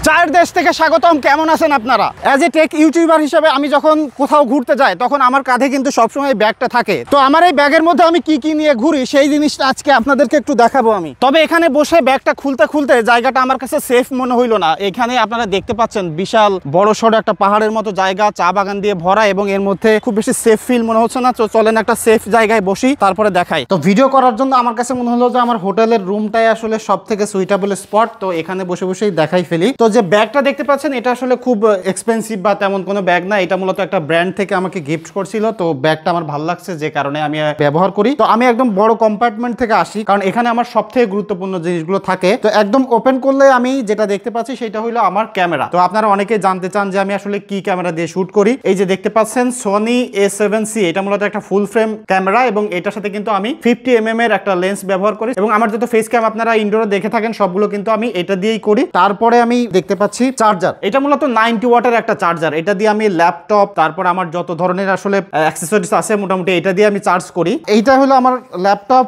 চার দেশ থেকে স্বাগতম। কেমন আছেন আপনারা? অ্যাজ এ টেক ইউটিউবার হিসেবে আমি যখন কোথাও ঘুরতে যাই তখন আমার কাঁধে কিন্তু সবসময় ব্যাগটা থাকে। তো আমার এই ব্যাগের মধ্যে আমি কি কি নিয়ে ঘুরি সেই জিনিসটা আজকে আপনাদেরকে একটু দেখাবো আমি। তবে এখানে বসে ব্যাগটা খুলতে খুলতে জায়গাটা আমার কাছে সেফ মনে হইলো না। এখানে আপনারা দেখতে পাচ্ছেন বিশাল বড় সড়ো একটা পাহাড়ের মতো জায়গা, চা বাগান দিয়ে ভরা, এবং এর মধ্যে খুব বেশি সেফ ফিল মনে হচ্ছে না। তো চলেন একটা সেফ জায়গায় বসি, তারপরে দেখাই। তো ভিডিও করার জন্য আমার কাছে মনে হলো যে আমার হোটেলের রুমটাই আসলে সব থেকে সুইটেবল স্পট। তো এখানে বসে বসেই দেখাই ফেলি। তো যে ব্যাগটা দেখতে পাচ্ছেন এটা আসলে খুব এক্সপেন্সিভ বা তেমন কোনো ব্যাগ না। এটা মূলত একটা ব্র্যান্ড থেকে আমাকে গিফট করছিল। তো ব্যাগটা আমার ভালো লাগছে যে কারণে আমি ব্যবহার করি। তো আমি একদম বড় কম্পার্টমেন্ট থেকে আসি, কারণ এখানে আমার সব থেকে গুরুত্বপূর্ণ জিনিসগুলো থাকে। তো একদম ওপেন করলে আমি যেটা দেখতে পাচ্ছি সেটা হলো আমার ক্যামেরা। তো আপনারা অনেকেই জানতে চান যে আমি আসলে কি ক্যামেরা দিয়ে শুট করি। এই যে দেখতে পাচ্ছেন Sony A7C, এটা মূলত একটা ফুল ফ্রেম ক্যামেরা, এবং এটার সাথে কিন্তু আমি 50mm এর একটা লেন্স ব্যবহার করি। এবং আমার যত ফেস ক্যাম আপনারা ইনডোরে দেখে থাকেন সবগুলো কিন্তু আমি এটা দিয়েই করি। তারপরে আমি দেখতে পাচ্ছি চার্জার। এটা মূলত 90 ওয়াটের একটা চার্জার। এটা দিয়ে আমি ল্যাপটপ, তারপর আমার যত ধরনের আসলে অ্যাক্সেসরিজ আছে মোটামুটি এটা দিয়ে আমি চার্জ করি। এইটা হলো আমার ল্যাপটপ।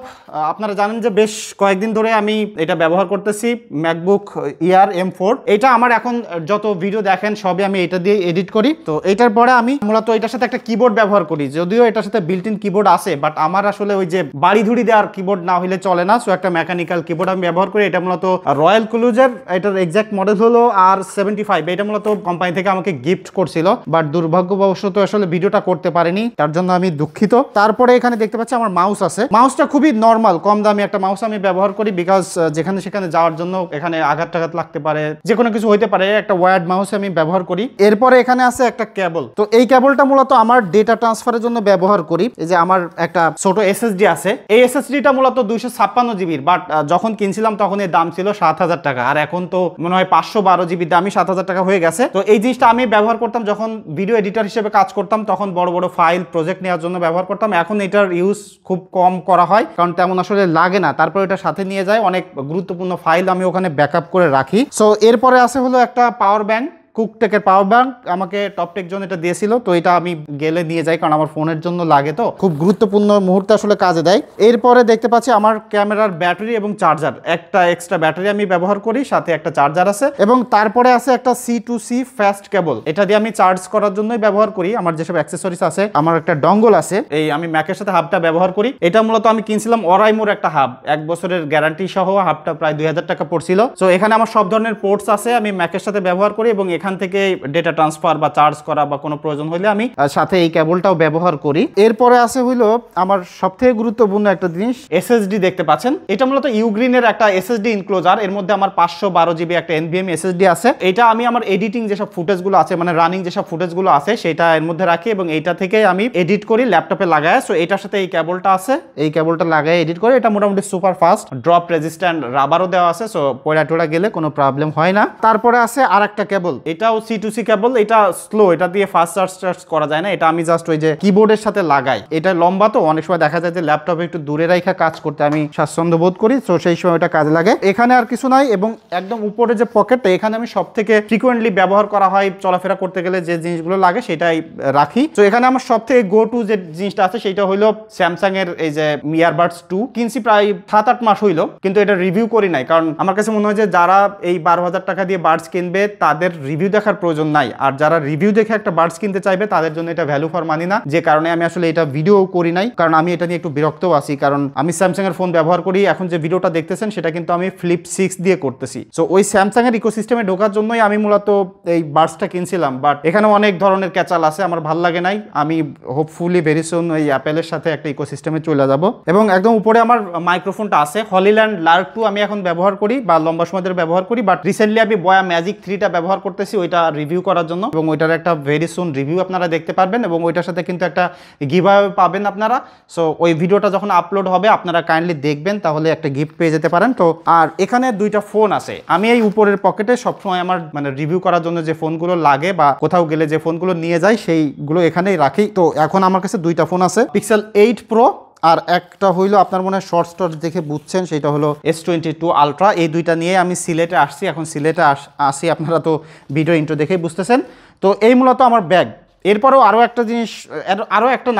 আপনারা জানেন যে বেশ কয়েকদিন ধরে আমি এটা ব্যবহার করতেছি, ম্যাকবুক এয়ার M4। এটা আমার এখন যত ভিডিও দেখেন সবই আমি এটা দিয়ে এডিট করি। তো এটার পরে আমি মূলত এটার সাথে একটা কিবোর্ড ব্যবহার করি, যদিও এটার সাথে বিল্ট ইন কিবোর্ড আছে, বাট আমার আসলে ওই যে বাড়ি ধুড়ি দেওয়ার কিবোর্ড না হলে চলে না। সো একটা মেকানিক্যাল কিবোর্ড আমি ব্যবহার করি। এটা মূলত রয়্যাল ক্লুজের, এটার এক্সাক্ট মডেল হলো R75। এটা মূলত কোম্পানি থেকে আমাকে গিফট করছিল, বাট দুর্ভাগ্যবশত আসলে ভিডিওটা করতে পারিনি, তার জন্য আমি দুঃখিত। তারপরে এখানে দেখতে পাচ্ছি আমার মাউস আছে। মাউসটা খুবই নর্মাল, কম দামি একটা মাউস আমি ব্যবহার করি, বিকজ যেখানে সেখানে যাওয়ার জন্য এখানে আঘাত টাঘাত লাগতে পারে, যে কোনো কিছু হইতে পারে। একটা ওয়্যার্ড মাউস আমি ব্যবহার করি। এরপরে এখানে আছে একটা কেবল। তো এই কেবলটা মূলত আমার ডেটা ট্রান্সফারের জন্য ব্যবহার করি। এই যে আমার একটা ছোট SSD আছে, এই SSDটা মূলত 256 জিবির, বাট যখন কিনছিলাম তখন এর দাম ছিল 7000 টাকা, আর এখন তো মনে হয় 512 জিবি দামই 7000 টাকা হয়ে গেছে। তো এই জিনিসটা আমি ব্যবহার করতাম যখন ভিডিও এডিটর হিসেবে কাজ করতাম, তখন বড় বড় ফাইল প্রজেক্ট নেওয়ার জন্য ব্যবহার করতাম। এখন এটার ইউজ খুব কম করা হয়, কারণ তেমন আসলে লাগে না। তারপর এটা সাথে নিয়ে যায়, অনেক গুরুত্বপূর্ণ ফাইল আমি ওখানে ব্যাকআপ করে রাখি। সো এরপরে আছে হলো একটা পাওয়ার ব্যাংক, কুকটেকের পাওয়ার ব্যাংক আমাকে টপটেক জন এটা দিয়েছিল। তো এটা আমি গেলে নিয়ে যাই, কারণ আমার ফোনের জন্য লাগে, তো খুব গুরুত্বপূর্ণ মুহূর্তে আসলে কাজে দেয়। এরপরে দেখতে পাচ্ছি আমার ক্যামেরার ব্যাটারি এবং চার্জার, একটা এক্সট্রা ব্যাটারি আমি ব্যবহার করি, সাথে একটা চার্জার আছে। এবং তারপরে আছে একটা C2C ফাস্ট কেবল, এটা দিয়ে আমি চার্জ করার জন্যই ব্যবহার করি আমার যেসব অ্যাক্সেসরিজ আছে। আমার একটা ডঙ্গল আছে, এই আমি ম্যাকের সাথে হাবটা ব্যবহার করি। এটা মূলত আমি কিনছিলাম অরাইমোর একটা হাব, 1 বছরের গ্যারান্টি সহ। হাবটা প্রায় 2000 টাকা পড়ছিল। তো এখানে আমার সব ধরনের পোর্টস আছে, আমি ম্যাকের সাথে ব্যবহার করি, এবং এখান থেকে ডেটা ট্রান্সফার বা চার্জ করা বা কোনো প্রয়োজন হলে আমি সাথে এই কেবলটাও ব্যবহার করি। এরপরে আছে হইলো আমার সবথেকে গুরুত্বপূর্ণ একটা জিনিস, SSD দেখতে পাচ্ছেন। এটা মূলত ইউগ্রিনের একটা SSD ইনক্লোজার। এর মধ্যে আমার 512 জিবি একটা NVMe SSD আছে। এটা আমি আমার এডিটিং যেসব ফুটেজগুলো আছে, মানে রানিং যেসব ফুটেজগুলো আছে সেটা এর মধ্যে রাখি, এবং এইটা থেকে আমি এডিট করি ল্যাপটপে লাগায়। সো এটার সাথে এই কেবলটা আছে, এই কেবলটা লাগায় এডিট করি। এটা মোটামুটি সুপার ফাস্ট, ড্রপ রেজিস্ট্যান্ট, রাবারও দেওয়া আছে। সো পয়লা টোড়া গেলে কোনো প্রবলেম হয় না। তারপরে আছে আর একটা কেবল, এটাও C2C কেবল। এটা স্লো, এটা দিয়ে ফাস্ট চার্জ করা যায় না। এটা আমি জাস্ট ওই যে কিবোর্ডের সাথে লাগাই। এটা লম্বা, তো অনেক সময় দেখা যায় যে ল্যাপটপে একটু দূরে রাখা কাজ করতে আমি স্বাচ্ছন্দ্য বোধ করি। তো সেই সময় এটা কাজে লাগে। এখানে আর কিছু নাই। এবং একদম উপরে যে পকেটটা, এখানে আমি সব থেকে ফ্রিকোয়েন্টলি ব্যবহার করা হয় চলাফেরা করতে গেলে যে জিনিসগুলো লাগে সেটাই রাখি। তো এখানে আমার সব থেকে গো টু যে জিনিসটা আছে সেটা হলো স্যামসাং এর এই যে ইয়ারবাডস 2। কিনছি প্রায় 7-8 মাস হইলো, কিন্তু এটা রিভিউ করি নাই, কারণ আমার কাছে মনে হয় যে যারা এই 12,000 টাকা দিয়ে বাডস কিনবে তাদের রিভিউ দেখার প্রয়োজন নাই, আর যারা রিভিউ দেখে একটা বাডস কিনতে চাইবে তাদের জন্য এটা ভ্যালু ফর মানি না। যে কারণে আমি আসলে এটা ভিডিও করি নাই, কারণ আমি এটা নিয়ে একটু বিরক্তও আছি, কারণ আমি স্যামসাং এর ফোন ব্যবহার করি। এখন যে ভিডিওটা দেখতেছেন সেটা কিন্তু আমি Flip 6 দিয়ে করতেছি। সো ওই স্যামসাং এর ইকোসিস্টেমে ঢোকার জন্যই আমি মূলত এই বাডসটা কিনছিলাম, বাট এখানে অনেক ধরনের ক্যাচাল আছে, আমার ভালো লাগে নাই। আমি হোপফুলি ভেরি সুন ওই অ্যাপেলের সাথে একটা ইকোসিস্টেমে চলে যাব। এবং একদম উপরে আমার মাইক্রোফোনটা আছে, হলিল্যান্ড লার্ক 2 আমি এখন ব্যবহার করি, বা লম্বা সময় ধরে ব্যবহার করি। বাট রিসেন্টলি আমি বয়া ম্যাজিক 3টা ব্যবহার করতেছি, ওইটা রিভিউ করার জন্য, এবং ওইটার একটা ভেরি সুন রিভিউ আপনারা দেখতে পারবেন, এবং ওইটার সাথে কিন্তু একটা গিভঅ্যাওয়ে পাবেন আপনারা। সো ওই ভিডিওটা যখন আপলোড হবে আপনারা কাইন্ডলি দেখবেন, তাহলে একটা গিফট পেয়ে যেতে পারেন। তো আর এখানে 2টা ফোন আছে। আমি এই উপরের পকেটে সবসময় আমার মানে রিভিউ করার জন্য যে ফোনগুলো লাগে বা কোথাও গেলে যে ফোনগুলো নিয়ে যাই সেইগুলো এখানেই রাখি। তো এখন আমার কাছে 2টা ফোন আছে, Pixel 8 Pro, আর একটা হইলো আপনার মনে হয় শর্ট স্টর দেখে বুঝছেন, সেটা হলো S22 Ultra। এই 2টা নিয়ে আমি সিলেটে আসছি। এখন সিলেটে আসি, আপনারা তো ভিডিও ইন্ট্রো দেখেই বুঝতেছেন। তো এই মূলত আমার ব্যাগ। এরপরেও আরও একটা জিনিস,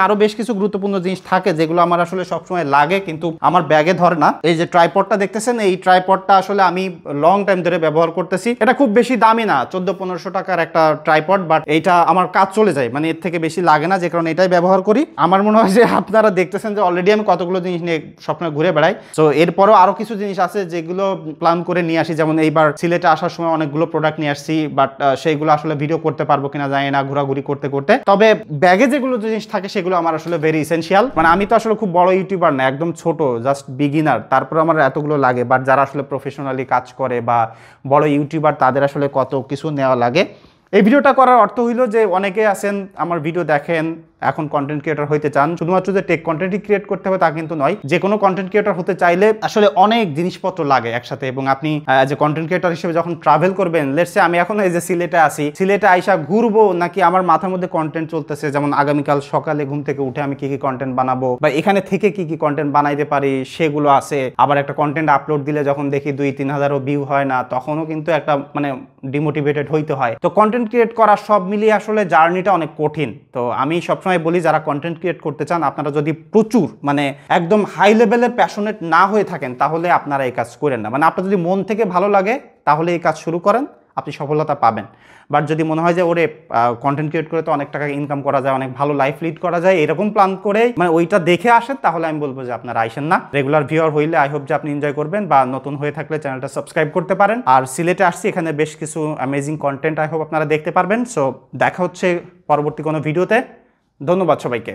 আরও বেশ কিছু গুরুত্বপূর্ণ জিনিস থাকে যেগুলো আমার আসলে সবসময় লাগে কিন্তু আমার ব্যাগে ধরে না। এই যে ট্রাইপডটা দেখতেছেন, এই ট্রাইপডটা আসলে আমি লং টাইম ধরে ব্যবহার করতেছি। এটা খুব বেশি দামি না, 1400-1500 টাকার একটা ট্রাইপড, বাট এইটা আমার কাজ চলে যায়, মানে এর থেকে বেশি লাগে না, যে কারণে এটাই ব্যবহার করি। আমার মনে হয় যে আপনারা দেখতেছেন যে অলরেডি আমি কতগুলো জিনিস নিয়ে সবসময় ঘুরে বেড়াই। তো এরপরও আরও কিছু জিনিস আছে যেগুলো প্ল্যান করে নিয়ে আসি, যেমন এইবার সিলেটে আসার সময় অনেকগুলো প্রোডাক্ট নিয়ে আসছি, বাট সেইগুলো আসলে ভিডিও করতে পারবো কিনা জানি না ঘোরাঘুরি করতে করতে। তবে ব্যাগে যেগুলো জিনিস থাকে সেগুলো আমার আসলে ভেরি এসেনশিয়াল। মানে আমি তো আসলে খুব বড় ইউটিউবার না, একদম ছোট, জাস্ট বিগিনার, তারপর আমার এতগুলো লাগে। বাট যারা আসলে প্রফেশনালি কাজ করে বা বড় ইউটিউবার তাদের আসলে কত কিছু নেওয়া লাগে। এই ভিডিওটা করার অর্থ হইল যে অনেকে আছেন আমার ভিডিও দেখেন, এখন কন্টেন্ট ক্রিয়েটর হইতে চান, শুধুমাত্র যে টেক কন্টেন্টই ক্রিয়েট করতে হবে তা কিন্তু নয়। যে কোনো কন্টেন্ট ক্রিয়েটর হতে চাইলে আসলে অনেক জিনিসপত্র লাগে একসাথে, এবং আপনি যে কন্টেন্ট ক্রিয়েটর হিসেবে যখন ট্রাভেল করবেন, লেটস সে আমি এখন এই যে সিলেটে আসি, সিলেটে আইসা ঘুরবো, নাকি আমার মাথার মধ্যে কন্টেন্ট চলতেছে, যেমন আগামীকাল সকালে ঘুম থেকে উঠে আমি কি কি কন্টেন্ট বানাবো বা এখানে থেকে কি কি কন্টেন্ট বানাইতে পারি সেগুলো আছে। আবার একটা কন্টেন্ট আপলোড দিলে যখন দেখি 2-3 হাজারও ভিউ হয় না, তখনও কিন্তু একটা মানে ডিমোটিভেটেড হইতে হয়। তো কন্টেন্ট ক্রিয়েট করা সব মিলিয়ে আসলে জার্নিটা অনেক কঠিন। তো আমি সবসময় বলি, যারা কন্টেন্ট ক্রিয়েট করতে চান, আপনারা যদি প্রচুর মানে একদম হাই লেভেলের প্যাশনেট না হয়ে থাকেন, তাহলে আপনারা এই কাজ করেন না। মানে আপনার যদি মন থেকে ভালো লাগে তাহলে এই কাজ শুরু করেন, আপনি সফলতা পাবেন। বাট যদি মনে হয় যে ওরে কন্টেন্ট ক্রিয়েট করে তো অনেক টাকা ইনকাম করা যায়, অনেক ভালো লাইফ লিড করা যায়, এরকম প্ল্যান করে মানে ওইটা দেখে আসেন, তাহলে আমি বলবো যে আপনারা আইসেন না। রেগুলার ভিউয়ার হইলে আই হোপ যে আপনি এনজয় করবেন, বা নতুন হয়ে থাকলে চ্যানেলটা সাবস্ক্রাইব করতে পারেন। আর সিলেটে আসছি, এখানে বেশ কিছু অ্যামেজিং কন্টেন্ট আই হোপ আপনারা দেখতে পারবেন। সো দেখা হচ্ছে পরবর্তী কোনো ভিডিওতে। ধন্যবাদ সবাইকে।